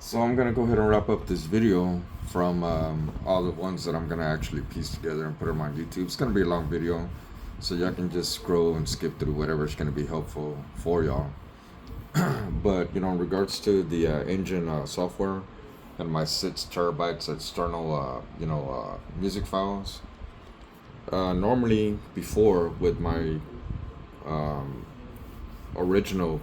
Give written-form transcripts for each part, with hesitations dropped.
So I'm gonna go ahead and wrap up this video from all the ones that I'm gonna actually piece together and put them on YouTube. It's gonna be a long video, so y'all can just scroll and skip through whatever's gonna be helpful for y'all. But in regards to the engine software and my 6 terabytes external, music files. Normally, before with my um, original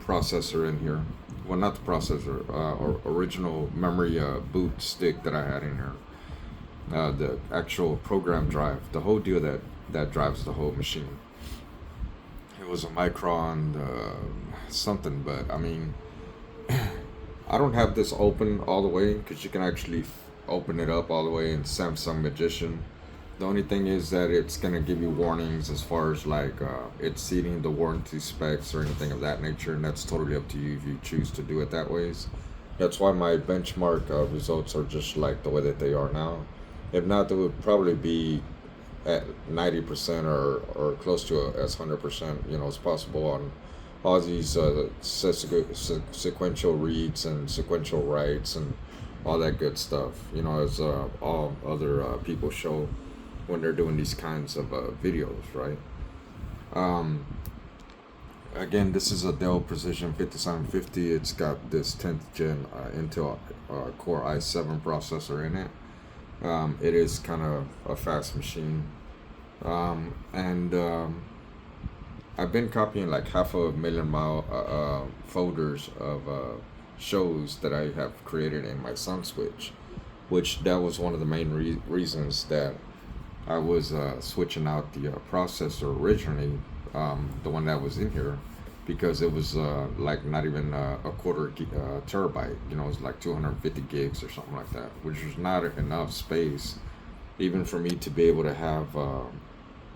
processor in here. Well, not the processor, or original memory boot stick that I had in here. The actual program drive, the whole deal that drives the whole machine. It was a Micron something, but I mean, I don't have this open all the way because you can actually open it up all the way in Samsung Magician. The only thing is that it's gonna give you warnings as far as like exceeding the warranty specs or anything of that nature, and that's totally up to you if you choose to do it that ways. That's why my benchmark results are just like the way that they are now. If not, they would probably be at 90% or close to as 100%, as possible on all these sequential reads and sequential writes and all that good stuff. As all other people show when they're doing these kinds of videos, right? Um, Again, this is a Dell Precision 5750. It's got this 10th gen Intel Core i7 processor in it. It is kind of a fast machine. And I've been copying like 500,000 folders of shows that I have created in my Sun Switch, which that was one of the main reasons that I was switching out the processor originally, the one that was in here, because it was like not even a quarter terabyte. It was like 250 gigs or something like that, which was not enough space even for me to be able to have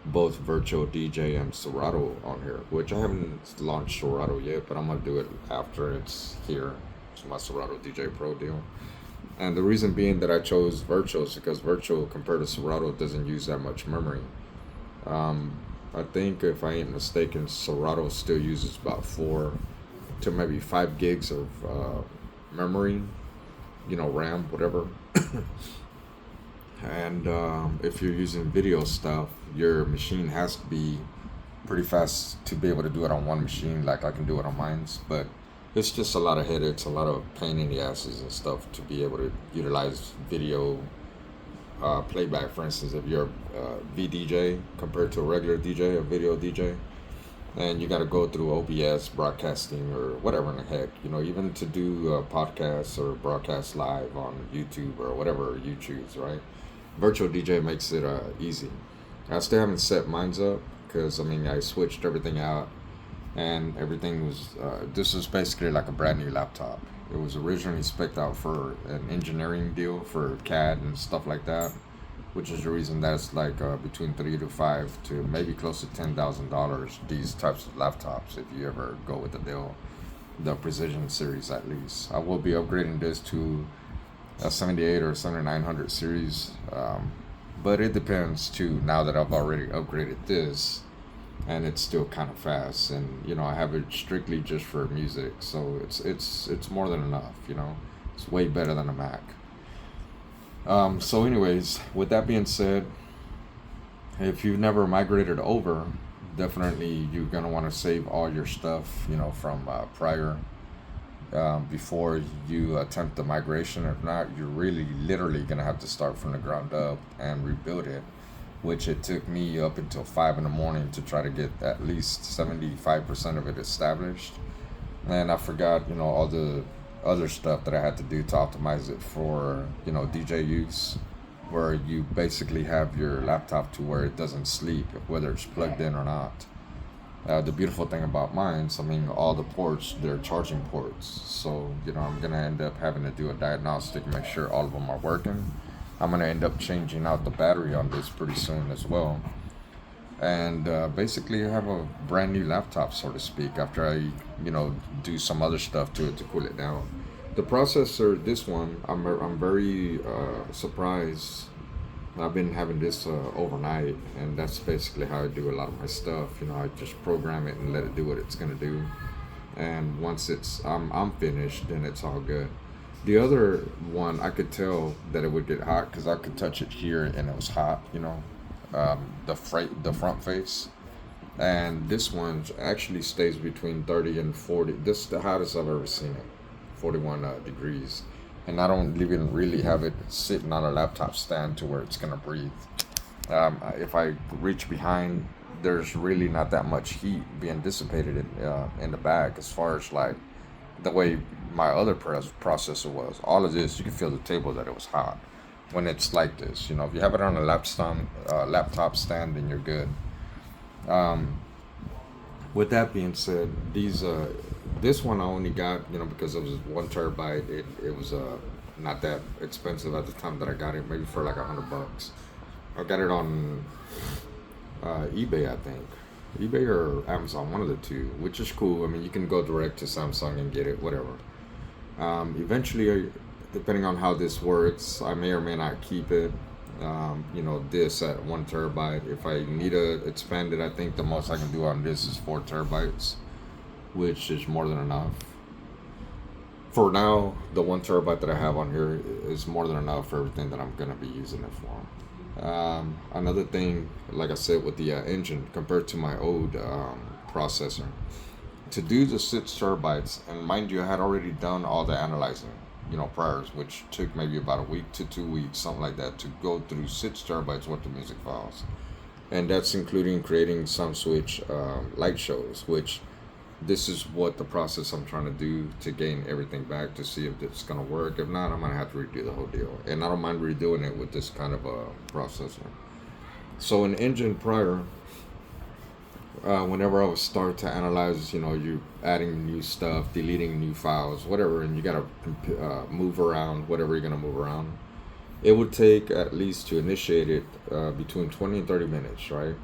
both Virtual DJ and Serato on here, which I haven't launched Serato yet, but I'm gonna do it after it's here. It's my Serato DJ Pro deal. And the reason being that I chose Virtual is because Virtual, compared to Serato, doesn't use that much memory. I think, if I ain't mistaken, Serato still uses about 4 to maybe 5 gigs of memory, RAM, whatever. And if you're using video stuff, your machine has to be pretty fast to be able to do it on one machine, like I can do it on mine's. But it's just a lot of headaches, a lot of pain in the asses and stuff to be able to utilize video playback. For instance, if you're a VDJ compared to a regular DJ, a video DJ, and you got to go through OBS broadcasting or whatever in the heck, even to do podcasts or broadcast live on YouTube or whatever you choose, right? Virtual DJ makes it easy. I still haven't set mine's up because I switched everything out, and everything was this was basically like a brand new laptop. It was originally spec'd out for an engineering deal for CAD and stuff like that, which is the reason that's like between 3 to 5 to maybe close to $10,000. These types of laptops, if you ever go with the Dell, the Precision series at least. I will be upgrading this to a 78 or 7900 series, but it depends too. Now that I've already upgraded this, and it's still kind of fast, and I have it strictly just for music, so it's more than enough. It's way better than a Mac. So anyways, with that being said, if you've never migrated over, definitely you're gonna want to save all your stuff from prior, before you attempt the migration. If not, you're really literally gonna have to start from the ground up and rebuild it, which it took me up until 5 in the morning to try to get at least 75% of it established. And I forgot, all the other stuff that I had to do to optimize it for, DJ use, where you basically have your laptop to where it doesn't sleep, whether it's plugged in or not. The beautiful thing about mine, all the ports, they're charging ports. So, I'm going to end up having to do a diagnostic, make sure all of them are working. I'm going to end up changing out the battery on this pretty soon as well. And basically I have a brand new laptop, so to speak, after I, do some other stuff to it to cool it down. The processor, this one, I'm very surprised. I've been having this overnight, and that's basically how I do a lot of my stuff. I just program it and let it do what it's gonna do. And once I'm finished, then it's all good. The other one, I could tell that it would get hot because I could touch it here and it was hot, the front face. And this one actually stays between 30 and 40. This is the hottest I've ever seen it, 41 degrees. And I don't even really have it sitting on a laptop stand to where it's gonna breathe. If I reach behind, there's really not that much heat being dissipated in the bag as far as like the way my other processor was. All of this, you can feel the table that it was hot when it's like this. If you have it on a laptop stand, then you're good. Um, with that being said, this one I only got because it was 1 terabyte. It was not that expensive at the time that I got it, maybe for like $100. I got it on eBay, I think. eBay or Amazon, one of the two, which is cool. I mean, you can go direct to Samsung and get it, whatever. Eventually, depending on how this works, I may or may not keep it. This at 1 terabyte. If I need to expand it, I think the most I can do on this is 4 terabytes, which is more than enough. For now, the 1 terabyte that I have on here is more than enough for everything that I'm gonna be using it for. Another thing, like I said, with the engine compared to my old processor, to do the 6 terabytes, and mind you, I had already done all the analyzing, prior, which took maybe about a week to 2 weeks, something like that, to go through 6 terabytes worth of music files, and that's including creating some switch light shows, which this is what the process I'm trying to do to gain everything back to see if it's gonna work. If not, I'm gonna have to redo the whole deal, and I don't mind redoing it with this kind of a processor. So in engine prior, whenever I would start to analyze, you adding new stuff, deleting new files, whatever, and you gotta move around whatever you're gonna move around, it would take at least to initiate it between 20 and 30 minutes, right?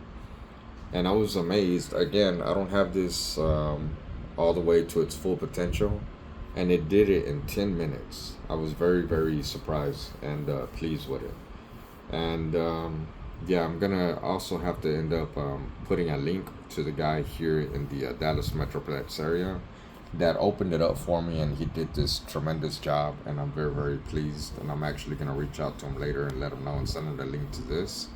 And I was amazed. Again, I don't have this all the way to its full potential, and it did it in 10 minutes. I was very, very surprised and pleased with it. And yeah, I'm gonna also have to end up putting a link to the guy here in the Dallas Metroplex area that opened it up for me, and he did this tremendous job, and I'm very, very pleased. And I'm actually gonna reach out to him later and let him know and send him the link to this.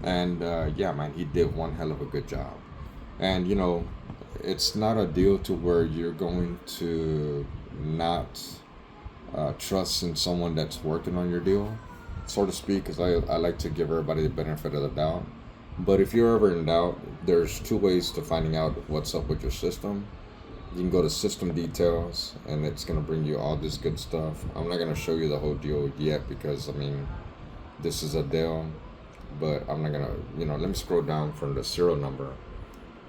And yeah, man, he did one hell of a good job. And it's not a deal to where you're going to not trust in someone that's working on your deal, so to speak, because I like to give everybody the benefit of the doubt. But if you're ever in doubt, there's two ways to finding out what's up with your system. You can go to system details, and it's going to bring you all this good stuff. I'm not going to show you the whole deal yet because, I mean, this is a Dell, but I'm not going to, let me scroll down from the serial number,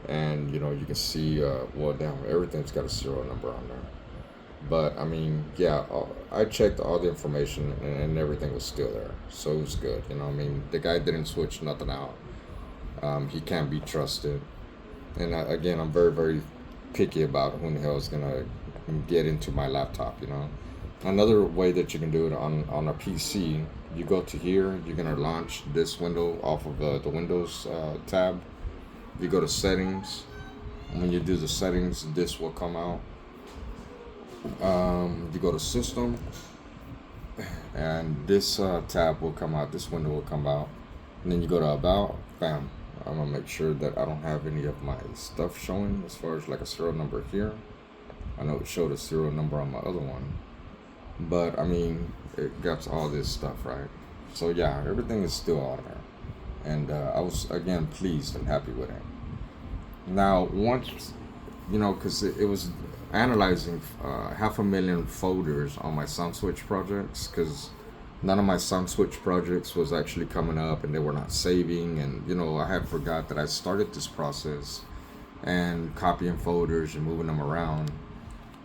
and, you can see, well, damn, everything's got a serial number on there. But, I mean, yeah, I checked all the information, and everything was still there. So it was good, I mean, the guy didn't switch nothing out. He can't be trusted. And again, I'm very, very picky about who the hell is going to get into my laptop, Another way that you can do it on a PC, you go to here, you're going to launch this window off of the Windows tab. You go to settings. When you do the settings, this will come out. You go to system, and this tab will come out, this window will come out, and then you go to about, bam. I'm gonna make sure that I don't have any of my stuff showing as far as like a serial number here. I know it showed a serial number on my other one, but I mean, it got all this stuff, right? So yeah, everything is still on there, and I was again pleased and happy with it. Now once, because it was analyzing 500,000 folders on my SoundSwitch projects, because none of my SoundSwitch projects was actually coming up, and they were not saving, and I had forgot that I started this process and copying folders and moving them around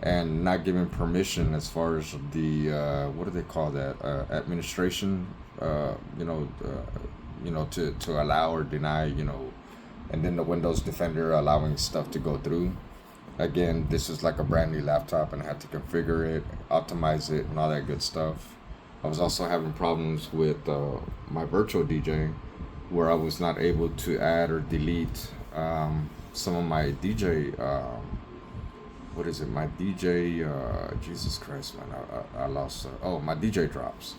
and not giving permission as far as the what do they call that, administration, to allow or deny, and then the Windows Defender allowing stuff to go through. Again, this is like a brand new laptop, and I had to configure it, optimize it, and all that good stuff. I was also having problems with my virtual DJ, where I was not able to add or delete some of my DJ what is it? My DJ, Jesus Christ, man, I lost. My DJ drops.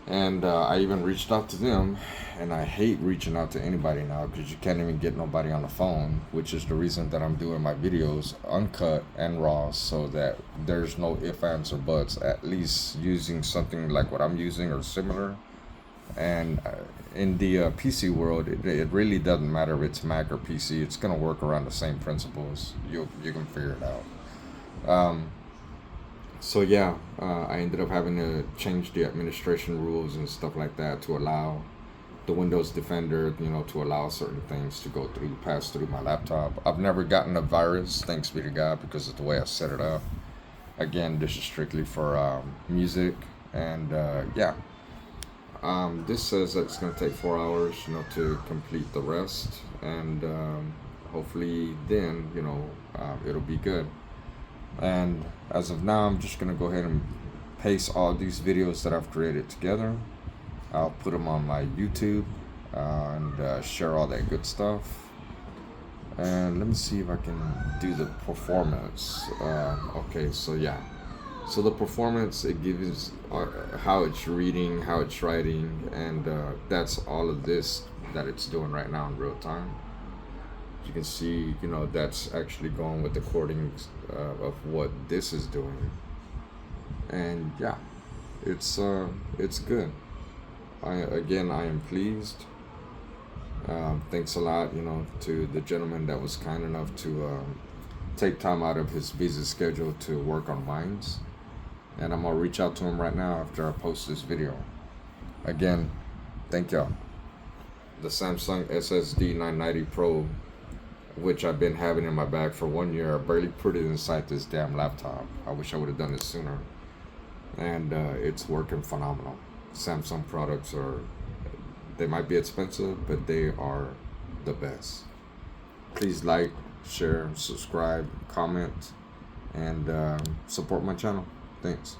And I even reached out to them, and I hate reaching out to anybody now because you can't even get nobody on the phone, which is the reason that I'm doing my videos uncut and raw, so that there's no ifs, ands, or buts, at least using something like what I'm using or similar. And in the PC world, it really doesn't matter if it's Mac or PC. It's going to work around the same principles. You can figure it out. So yeah, I ended up having to change the administration rules and stuff like that to allow the Windows Defender, to allow certain things to pass through my laptop. I've never gotten a virus, thanks be to God, because of the way I set it up. Again, this is strictly for music, and yeah. This says that it's going to take 4 hours, to complete the rest, and hopefully then, it'll be good. And as of now, I'm just going to go ahead and paste all these videos that I've created together. I'll put them on my YouTube and share all that good stuff. And let me see if I can do the performance. Okay, so yeah. So the performance, it gives how it's reading, how it's writing, and that's all of this that it's doing right now in real time. You can see, that's actually going with the codings of what this is doing. And yeah, it's good. I am pleased. Thanks a lot, to the gentleman that was kind enough to take time out of his busy schedule to work on mines. And I'm gonna reach out to him right now after I post this video. Again, thank y'all. The Samsung SSD 990 Pro, which I've been having in my bag for 1 year, I barely put it inside this damn laptop. I wish I would have done it sooner. And it's working phenomenal. Samsung products they might be expensive, but they are the best. Please like, share, subscribe, comment, and support my channel. Thanks.